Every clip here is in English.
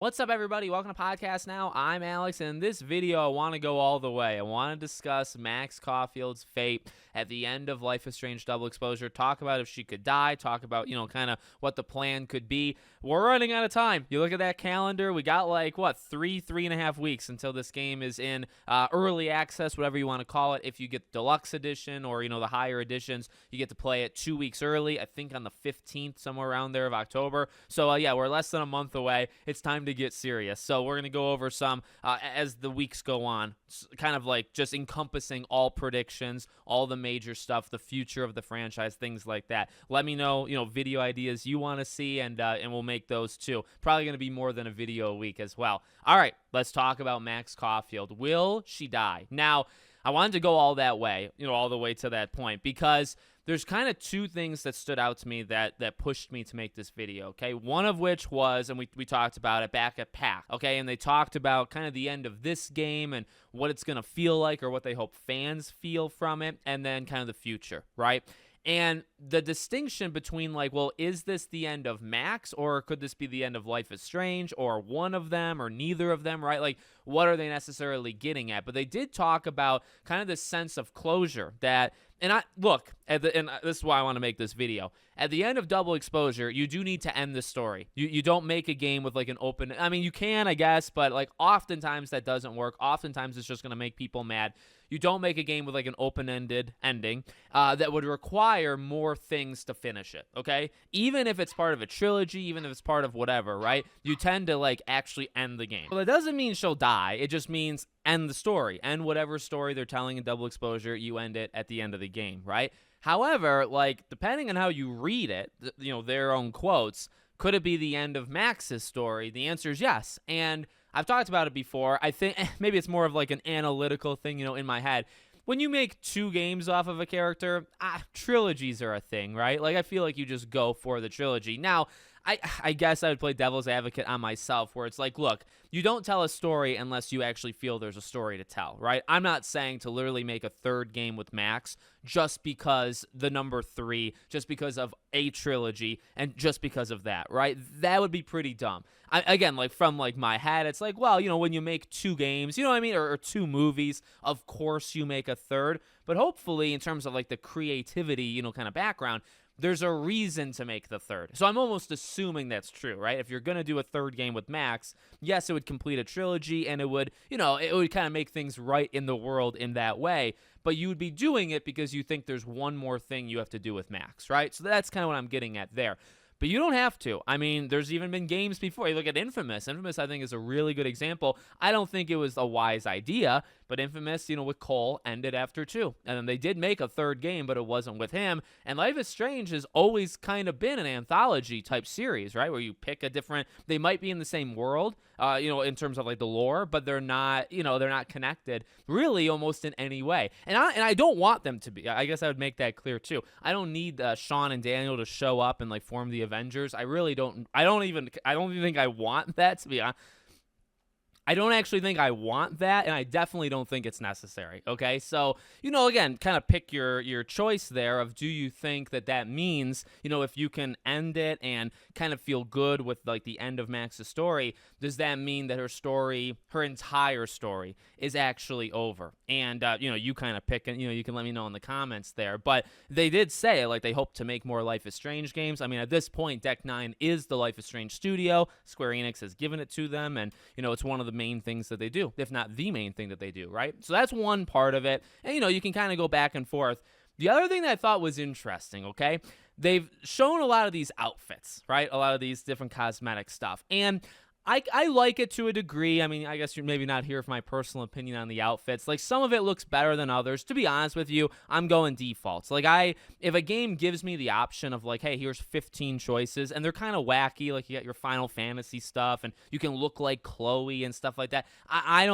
What's up, everybody? Welcome to Podcast Now. I'm Alex, and in this video, I want to go all the way. I want to discuss Max Caulfield's fate at the end of Life is Strange Double Exposure, talk about if she could die, talk about, kind of what the plan could be. We're running out of time. You look at that calendar, we got three and a half weeks until this game is in early access, whatever you want to call it. If you get the deluxe edition or, the higher editions, you get to play it 2 weeks early, I think on the 15th, somewhere around there of October. So, we're less than a month away. It's time to get serious. So we're going to go over some as the weeks go on, kind of like just encompassing all predictions, all the major stuff, the future of the franchise, things like that. Let me know, video ideas you want to see, and we'll make those too. Probably going to be more than a video a week as well. All right, let's talk about Max Caulfield. Will she die? Now, I wanted to go all that way, all the way to that point, because there's kind of two things that stood out to me that pushed me to make this video, okay? One of which was, and we talked about it back at PAX, okay? And they talked about kind of the end of this game and what it's going to feel like or what they hope fans feel from it, and then kind of the future, right? And the distinction between is this the end of Max, or could this be the end of Life is Strange, or one of them, or neither of them, right? What are they necessarily getting at? But they did talk about kind of this sense of closure that, and this is why I want to make this video. At the end of Double Exposure, you do need to end the story. You don't make a game with an open, I mean, you can, I guess, but oftentimes that doesn't work. Oftentimes it's just going to make people mad. You don't make a game with an open-ended ending that would require more things to finish it, okay? Even if it's part of a trilogy, even if it's part of whatever, right? You tend to actually end the game. Well, that doesn't mean she'll die. It just means end the story. End whatever story they're telling in Double Exposure, you end it at the end of the game, right? However, depending on how you read it, their own quotes, could it be the end of Max's story? The answer is yes. And I've talked about it before. I think maybe it's more of an analytical thing, in my head. When you make 2 games off of a character, trilogies are a thing, right? I feel like you just go for the trilogy. Now, I guess I would play devil's advocate on myself, where it's look, you don't tell a story unless you actually feel there's a story to tell, right? I'm not saying to literally make a 3rd game with Max just because the number 3, just because of a trilogy, and just because of that, right? That would be pretty dumb. From my head, it's when you make 2 games, you know what I mean, or 2 movies, of course you make a 3rd, but hopefully in terms of the creativity, kind of background, there's a reason to make the 3rd. So I'm almost assuming that's true, right? If you're going to do a 3rd game with Max, yes, it would complete a trilogy, and it would, it would kind of make things right in the world in that way. But you would be doing it because you think there's one more thing you have to do with Max, right? So that's kind of what I'm getting at there. But you don't have to. I mean, there's even been games before. You look at Infamous. Infamous, I think, is a really good example. I don't think it was a wise idea, but Infamous, with Cole, ended after 2. And then they did make a 3rd game, but it wasn't with him. And Life is Strange has always kind of been an anthology-type series, right, where you pick a different... They might be in the same world, in terms of, the lore, but they're not, they're not connected, really, almost in any way. And I don't want them to be. I guess I would make that clear, too. I don't need Sean and Daniel to show up and, form the Avengers. I really don't. I don't even think I want that, to be honest. I don't actually think I want that, and I definitely don't think it's necessary, okay? So, again, kind of pick your choice there of, do you think that means, if you can end it and kind of feel good with, the end of Max's story, does that mean that her entire story is actually over? And, you kind of pick, and, you can let me know in the comments there. But they did say, they hope to make more Life is Strange games. I mean, at this point, Deck 9 is the Life is Strange studio. Square Enix has given it to them, and, it's one of the main things that they do, if not the main thing that they do, right? So that's one part of it. And, you can kind of go back and forth. The other thing that I thought was interesting, okay? They've shown a lot of these outfits, right? A lot of these different cosmetic stuff. And I like it to a degree. I mean, I guess you're maybe not here for my personal opinion on the outfits. Some of it looks better than others. To be honest with you, I'm going defaults. If a game gives me the option of hey, here's 15 choices, and they're kind of wacky, you got your Final Fantasy stuff, and you can look like Chloe and stuff like that. I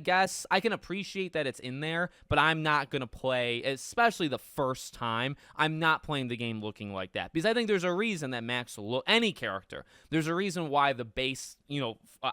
guess, I can appreciate that it's in there, but I'm not going to play, especially the first time, I'm not playing the game looking like that. Because I think there's a reason that Max will look, any character, there's a reason why the base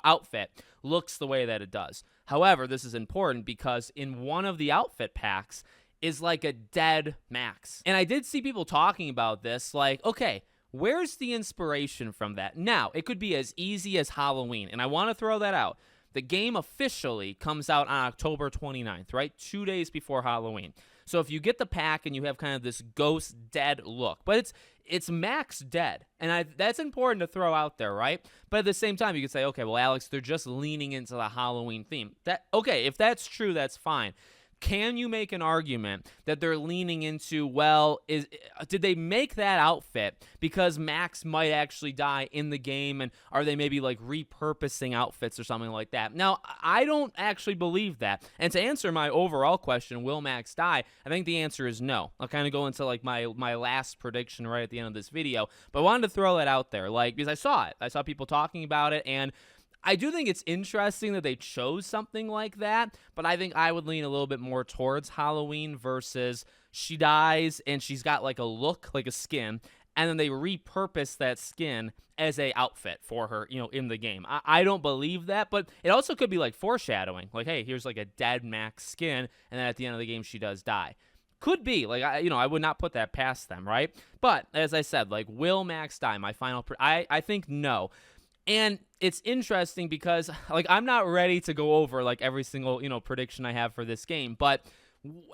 outfit looks the way that it does. However, this is important because in one of the outfit packs is a dead Max. And I did see people talking about this, okay, Where's the inspiration from that? Now, it could be as easy as Halloween, and I want to throw that out. The game officially comes out on October 29th, right? 2 days before Halloween. So if you get the pack and you have kind of this ghost dead look, but it's Max dead, and that's important to throw out there, right? But at the same time, you could say, okay, well, Alex, they're just leaning into the Halloween theme. Okay, if that's true, that's fine. Can you make an argument that they're leaning into, well, did they make that outfit because Max might actually die in the game, and are they maybe like repurposing outfits or something like that? Now, I don't actually believe that. And to answer my overall question, will Max die? I think the answer is no. I'll kind of go into like my last prediction right at the end of this video, but I wanted to throw that out there, like, because I saw it. I saw people talking about it, and I do think it's interesting that they chose something like that, but I think I would lean a little bit more towards Halloween versus she dies and she's got like a look, like a skin, and then they repurpose that skin as a outfit for her, in the game. I don't believe that, but it also could be like foreshadowing. Like, hey, here's like a dead Max skin, and then at the end of the game, she does die. Could be. Like, I would not put that past them, right? But as I said, like, will Max die? My final, I think no. And it's interesting because, like, I'm not ready to go over, like, every single, prediction I have for this game, but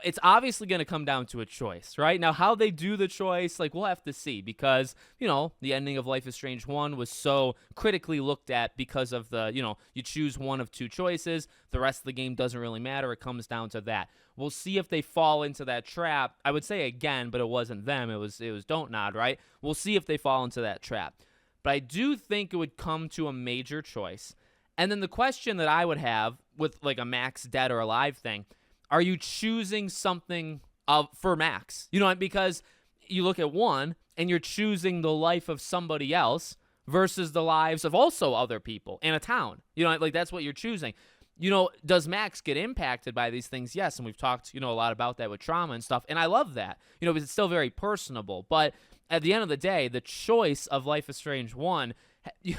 it's obviously going to come down to a choice, right? Now, how they do the choice, like, we'll have to see because, the ending of Life is Strange 1 was so critically looked at because of the, you choose one of two choices. The rest of the game doesn't really matter. It comes down to that. We'll see if they fall into that trap. I would say again, but it wasn't them. It was Don't Nod, right? We'll see if they fall into that trap. But I do think it would come to a major choice. And then the question that I would have with like a Max dead or alive thing, are you choosing something for Max? Because you look at one and you're choosing the life of somebody else versus the lives of also other people in a town. Like that's what you're choosing. Does Max get impacted by these things? Yes, and we've talked, a lot about that with trauma and stuff, and I love that, because it's still very personable. But at the end of the day, the choice of Life is Strange 1,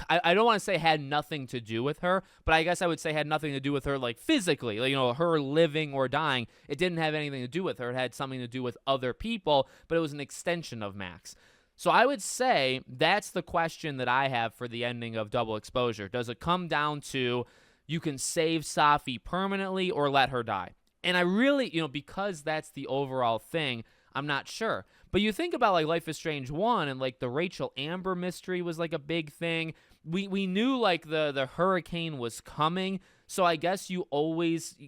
I don't want to say had nothing to do with her, but I guess I would say had nothing to do with her, like, physically, like, her living or dying. It didn't have anything to do with her. It had something to do with other people, but it was an extension of Max. So I would say that's the question that I have for the ending of Double Exposure. Does it come down to you can save Safi permanently or let her die? And I really, because that's the overall thing, I'm not sure. But you think about like Life is Strange 1 and like the Rachel Amber mystery was like a big thing. We knew like the hurricane was coming. So I guess you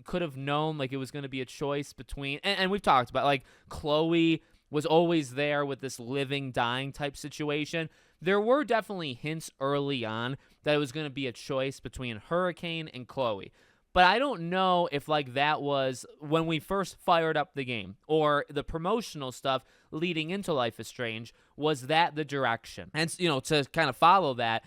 could have known like it was going to be a choice between, and we've talked about like Chloe was always there with this living, dying type situation. There were definitely hints early on that it was going to be a choice between Hurricane and Chloe. But I don't know if like that was when we first fired up the game or the promotional stuff leading into Life is Strange, was that the direction? And, to kind of follow that,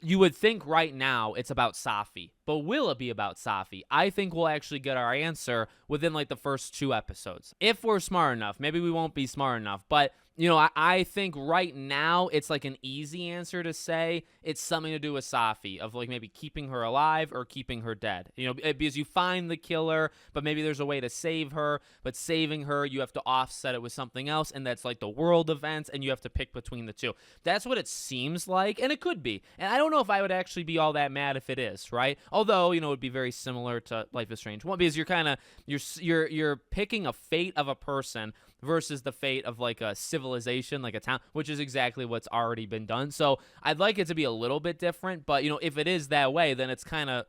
you would think right now it's about Safi. But will it be about Safi? I think we'll actually get our answer within like the first 2 episodes. If we're smart enough. Maybe we won't be smart enough. But, I think right now it's like an easy answer to say it's something to do with Safi, of like maybe keeping her alive or keeping her dead. Because you find the killer, but maybe there's a way to save her. But saving her, you have to offset it with something else, and that's like the world events, and you have to pick between the two. That's what it seems like, and it could be. And I don't know if I would actually be all that mad if it is, right? Although, it would be very similar to Life is Strange 1, because you're kind of you're picking a fate of a person versus the fate of like a civilization, like a town, which is exactly what's already been done. So I'd like it to be a little bit different, but if it is that way, then it's kind of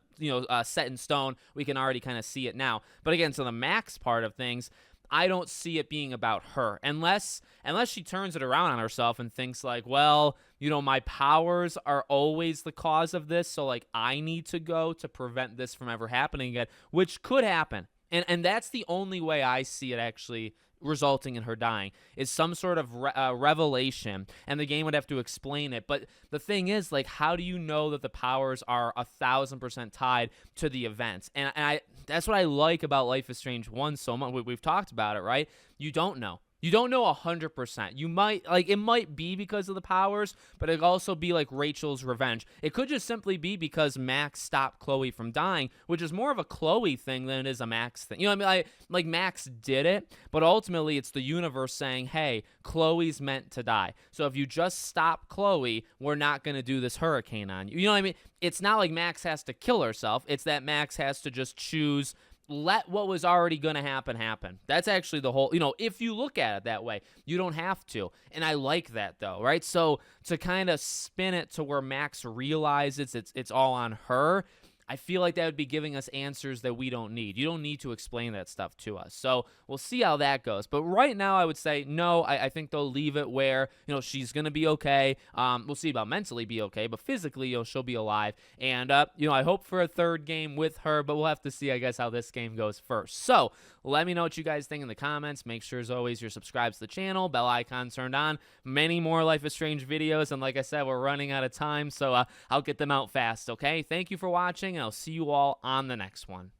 set in stone. We can already kind of see it now. But again, so the Max part of things, I don't see it being about her unless she turns it around on herself and thinks like, well, my powers are always the cause of this, so like I need to go to prevent this from ever happening again, which could happen. And that's the only way I see it actually resulting in her dying, is some sort of revelation, and the game would have to explain it. But the thing is, like, how do you know that the powers are 1,000% tied to the events? And that's what I like about Life is Strange 1 so much. We've talked about it, right? You don't know. You don't know 100%. You might, like, it might be because of the powers, but it could also be like Rachel's revenge. It could just simply be because Max stopped Chloe from dying, which is more of a Chloe thing than it is a Max thing. You know what I mean? Like Max did it, but ultimately it's the universe saying, hey, Chloe's meant to die. So if you just stop Chloe, we're not going to do this hurricane on you. You know what I mean? It's not like Max has to kill herself. It's that Max has to just choose, let what was already going to happen. That's actually the whole, if you look at it that way, you don't have to. And I like that though, right? So to kind of spin it to where Max realizes it's all on her, I feel like that would be giving us answers that we don't need. You don't need to explain that stuff to us. So we'll see how that goes. But right now, I would say no. I think they'll leave it where, she's going to be okay. We'll see about mentally be okay, but physically, she'll be alive. And, I hope for a third game with her, but we'll have to see, I guess, how this game goes first. So let me know what you guys think in the comments. Make sure, as always, you're subscribed to the channel, bell icon turned on. Many more Life is Strange videos. And like I said, we're running out of time, so I'll get them out fast, okay? Thank you for watching, and I'll see you all on the next one.